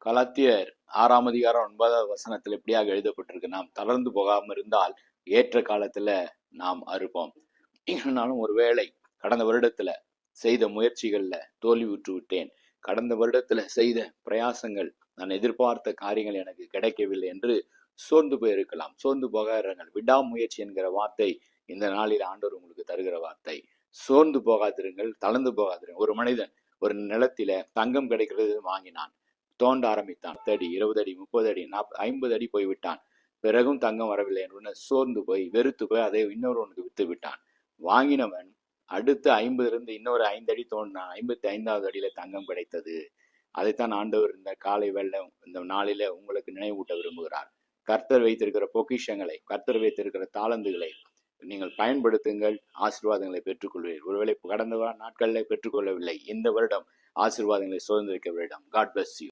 கலாத்தியர் 6 அதிகாரம் 9 இப்படியாக எழுதப்பட்டிருக்கு. நாம் தளர்ந்து போகாம இருந்தால் ஏற்ற காலத்துல நாம் அறுப்போம். நானும் ஒருவேளை கடந்த வருடத்துல செய்த முயற்சிகள்ல தோல்வியுற்று விட்டேன், கடந்த வருடத்துல செய்த பிரயாசங்கள், நான் எதிர்பார்த்த காரியங்கள் எனக்கு கிடைக்கவில்லை என்று சோர்ந்து போயிருக்கலாம். சோர்ந்து போகாதிருங்கள். விடாமுயற்சி என்கிற வார்த்தை இந்த நாளில் ஆண்டவர் உங்களுக்கு தருகிற வார்த்தை. சோர்ந்து போகாதிருங்கள், தளர்ந்து போகாதிருங்கள். ஒரு மனிதன் ஒரு நிலத்தில தங்கம் கிடைக்கிறது வாங்கினான், தோண்ட ஆரம்பித்தான். 10 அடி, 20 அடி, 30 அடி, 40, 50 அடி போய்விட்டான். பிறகும் தங்கம் வரவில்லை என்று சோர்ந்து போய் வெறுத்து போய் அதை இன்னொருவனுக்கு வித்து விட்டான். வாங்கினவன் அடுத்து 50 இருந்து இன்னொரு 5 அடி தோண்டினான். 55வது அடியில தங்கம் கிடைத்தது. அதைத்தான் ஆண்டவர் இந்த காலை வெள்ளம் இந்த நாளில உங்களுக்கு நினைவூட்ட விரும்புகிறார். கர்த்தர் வைத்திருக்கிற பொக்கிஷங்களை, கர்த்தர் வைத்திருக்கிற தாளந்துகளை நீங்கள் பயன்படுத்துங்கள், ஆசீர்வாதங்களை பெற்றுக்கொள்வீர்கள். ஒருவேளை கடந்த நாட்களில் பெற்றுக்கொள்ளவில்லை, இந்த வருடம் ஆசீர்வாதங்களை சுதந்திரிக்க வருடம். God bless you.